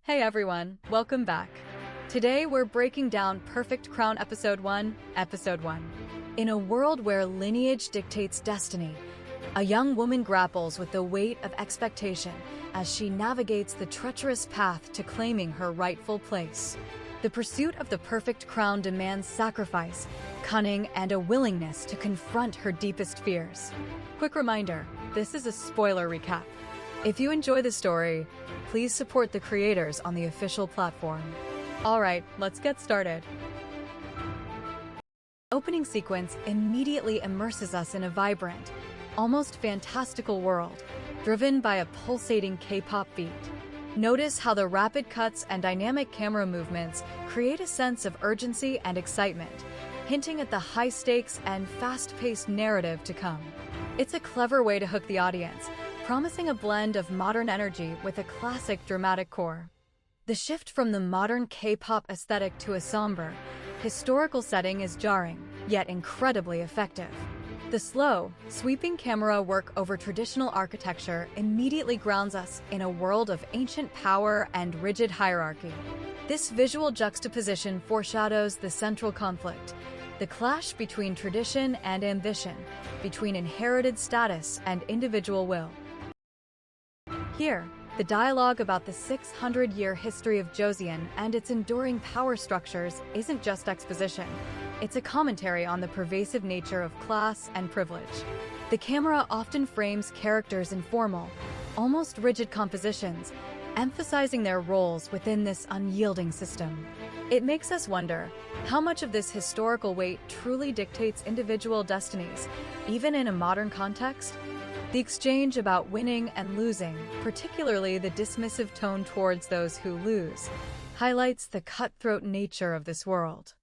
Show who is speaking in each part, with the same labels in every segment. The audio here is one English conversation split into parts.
Speaker 1: Hey everyone, welcome back. Today we're breaking down Perfect Crown Episode 1, Episode 1. In a world where lineage dictates destiny, a young woman grapples with the weight of expectation as she navigates the treacherous path to claiming her rightful place. The pursuit of the perfect crown demands sacrifice, cunning, and a willingness to confront her deepest fears. Quick reminder, this is a spoiler recap. If you enjoy the story, please support the creators on the official platform. Alright, let's get started. Opening sequence immediately immerses us in a vibrant, almost fantastical world, driven by a pulsating K-pop beat. Notice how the rapid cuts and dynamic camera movements create a sense of urgency and excitement, hinting at the high-stakes and fast-paced narrative to come. It's a clever way to hook the audience, promising a blend of modern energy with a classic dramatic core. The shift from the modern K-pop aesthetic to a somber, historical setting is jarring, yet incredibly effective. The slow, sweeping camera work over traditional architecture immediately grounds us in a world of ancient power and rigid hierarchy. This visual juxtaposition foreshadows the central conflict, the clash between tradition and ambition, between inherited status and individual will. Here, the dialogue about the 600-year history of Joseon and its enduring power structures isn't just exposition. It's a commentary on the pervasive nature of class and privilege. The camera often frames characters in formal, almost rigid compositions, emphasizing their roles within this unyielding system. It makes us wonder, how much of this historical weight truly dictates individual destinies, even in a modern context? The exchange about winning and losing, particularly the dismissive tone towards those who lose, highlights the cutthroat nature of this world.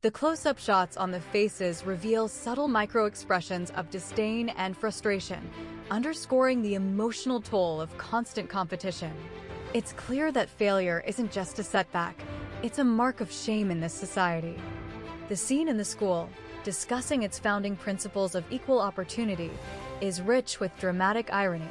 Speaker 1: The close-up shots on the faces reveal subtle micro-expressions of disdain and frustration, underscoring the emotional toll of constant competition. It's clear that failure isn't just a setback, it's a mark of shame in this society. The scene in the school, discussing its founding principles of equal opportunity, is rich with dramatic irony.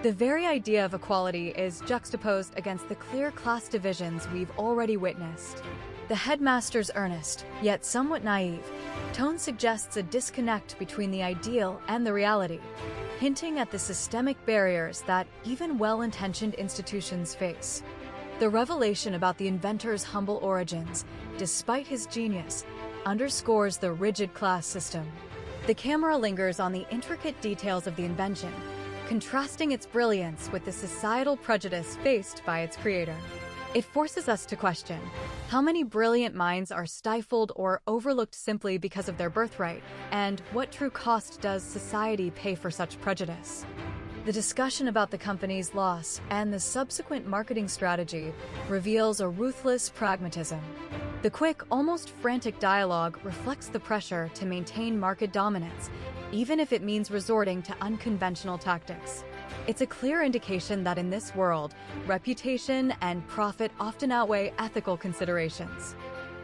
Speaker 1: The very idea of equality is juxtaposed against the clear class divisions we've already witnessed. The headmaster's earnest, yet somewhat naive, tone suggests a disconnect between the ideal and the reality, hinting at the systemic barriers that even well-intentioned institutions face. The revelation about the inventor's humble origins, despite his genius, underscores the rigid class system. The camera lingers on the intricate details of the invention, contrasting its brilliance with the societal prejudice faced by its creator. It forces us to question, how many brilliant minds are stifled or overlooked simply because of their birthright, and what true cost does society pay for such prejudice? The discussion about the company's loss and the subsequent marketing strategy reveals a ruthless pragmatism. The quick, almost frantic dialogue reflects the pressure to maintain market dominance, even if it means resorting to unconventional tactics. It's a clear indication that in this world, reputation and profit often outweigh ethical considerations.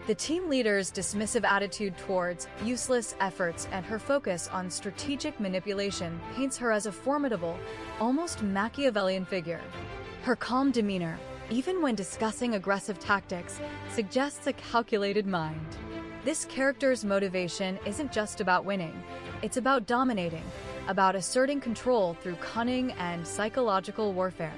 Speaker 1: The team leader's dismissive attitude towards useless efforts and her focus on strategic manipulation paints her as a formidable, almost Machiavellian figure. Her calm demeanor, even when discussing aggressive tactics, suggests a calculated mind. This character's motivation isn't just about winning, it's about dominating, about asserting control through cunning and psychological warfare.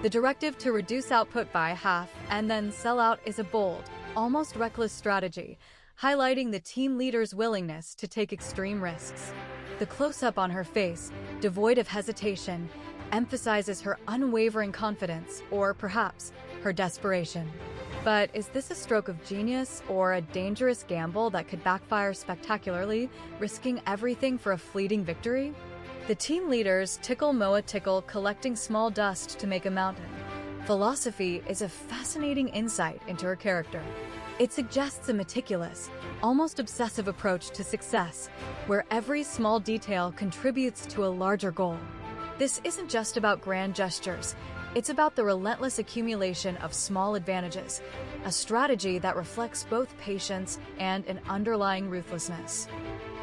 Speaker 1: The directive to reduce output by half and then sell out is a bold, almost reckless strategy, highlighting the team leader's willingness to take extreme risks. The close-up on her face, devoid of hesitation, emphasizes her unwavering confidence, or perhaps her desperation. But is this a stroke of genius or a dangerous gamble that could backfire spectacularly, risking everything for a fleeting victory? The team leader's tickle moa tickle collecting small dust to make a mountain philosophy is a fascinating insight into her character. It suggests a meticulous, almost obsessive approach to success, where every small detail contributes to a larger goal. This isn't just about grand gestures, it's about the relentless accumulation of small advantages, a strategy that reflects both patience and an underlying ruthlessness.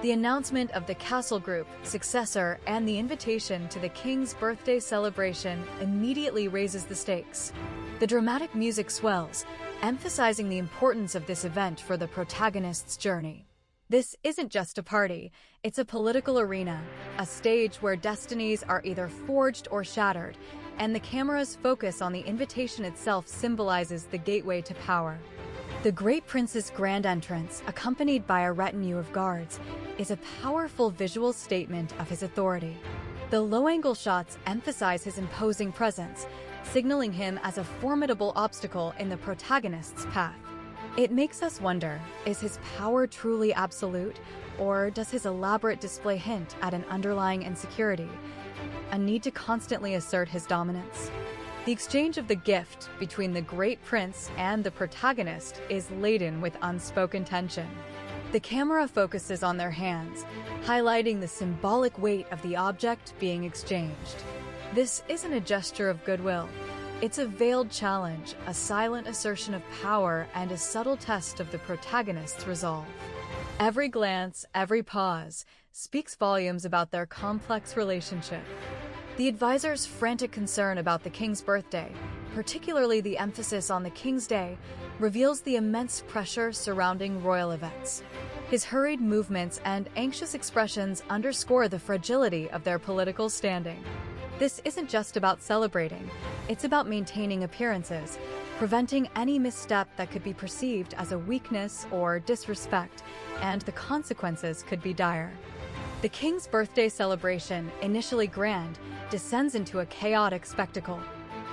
Speaker 1: The announcement of the Castle Group, successor, and the invitation to the king's birthday celebration immediately raises the stakes. The dramatic music swells, emphasizing the importance of this event for the protagonist's journey. This isn't just a party, it's a political arena, a stage where destinies are either forged or shattered, and the camera's focus on the invitation itself symbolizes the gateway to power. The Great Prince's grand entrance, accompanied by a retinue of guards, is a powerful visual statement of his authority. The low-angle shots emphasize his imposing presence, signaling him as a formidable obstacle in the protagonist's path. It makes us wonder, is his power truly absolute, or does his elaborate display hint at an underlying insecurity, a need to constantly assert his dominance? The exchange of the gift between the Great Prince and the protagonist is laden with unspoken tension. The camera focuses on their hands, highlighting the symbolic weight of the object being exchanged. This isn't a gesture of goodwill. It's a veiled challenge, a silent assertion of power, and a subtle test of the protagonist's resolve. Every glance, every pause, speaks volumes about their complex relationship. The advisor's frantic concern about the king's birthday, particularly the emphasis on the King's Day, reveals the immense pressure surrounding royal events. His hurried movements and anxious expressions underscore the fragility of their political standing. This isn't just about celebrating, it's about maintaining appearances, preventing any misstep that could be perceived as a weakness or disrespect, and the consequences could be dire. The king's birthday celebration, initially grand, descends into a chaotic spectacle.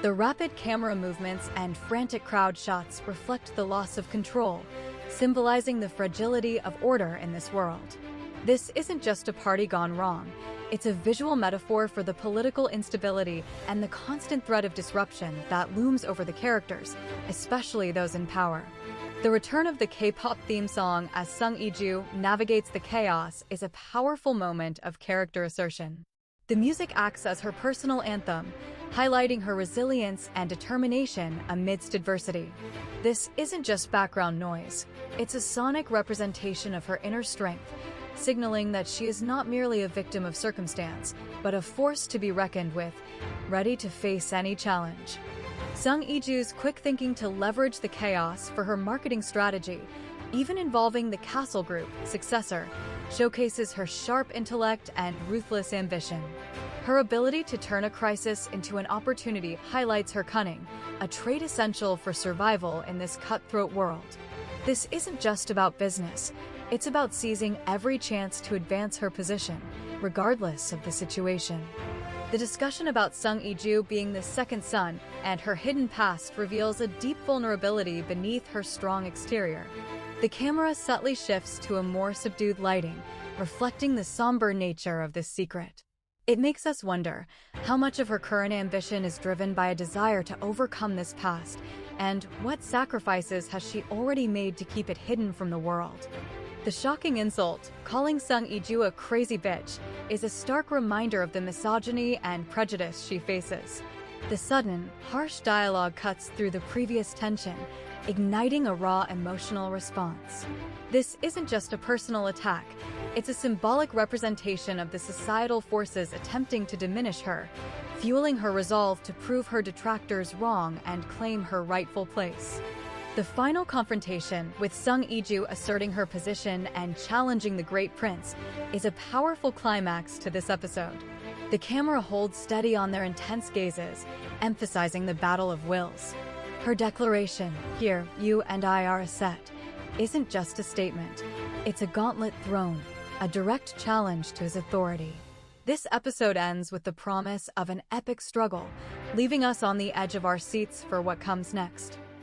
Speaker 1: The rapid camera movements and frantic crowd shots reflect the loss of control, symbolizing the fragility of order in this world. This isn't just a party gone wrong. It's a visual metaphor for the political instability and the constant threat of disruption that looms over the characters, especially those in power. The return of the K-pop theme song as Seong Hui-ju navigates the chaos is a powerful moment of character assertion. The music acts as her personal anthem, highlighting her resilience and determination amidst adversity. This isn't just background noise. It's a sonic representation of her inner strength, signaling that she is not merely a victim of circumstance, but a force to be reckoned with, ready to face any challenge. Seong Hui-ju's quick thinking to leverage the chaos for her marketing strategy, even involving the Castle Group successor, showcases her sharp intellect and ruthless ambition. Her ability to turn a crisis into an opportunity highlights her cunning, a trait essential for survival in this cutthroat world. This isn't just about business. It's about seizing every chance to advance her position, regardless of the situation. The discussion about Seong Hui-ju being the second son and her hidden past reveals a deep vulnerability beneath her strong exterior. The camera subtly shifts to a more subdued lighting, reflecting the somber nature of this secret. It makes us wonder how much of her current ambition is driven by a desire to overcome this past, and what sacrifices has she already made to keep it hidden from the world. The shocking insult, calling Seong Hui-ju a crazy bitch, is a stark reminder of the misogyny and prejudice she faces. The sudden, harsh dialogue cuts through the previous tension, igniting a raw emotional response. This isn't just a personal attack, it's a symbolic representation of the societal forces attempting to diminish her, fueling her resolve to prove her detractors wrong and claim her rightful place. The final confrontation, with Seong Hui-ju asserting her position and challenging the Great Prince, is a powerful climax to this episode. The camera holds steady on their intense gazes, emphasizing the battle of wills. Her declaration, "Here, you and I are a set," isn't just a statement. It's a gauntlet thrown, a direct challenge to his authority. This episode ends with the promise of an epic struggle, leaving us on the edge of our seats for what comes next.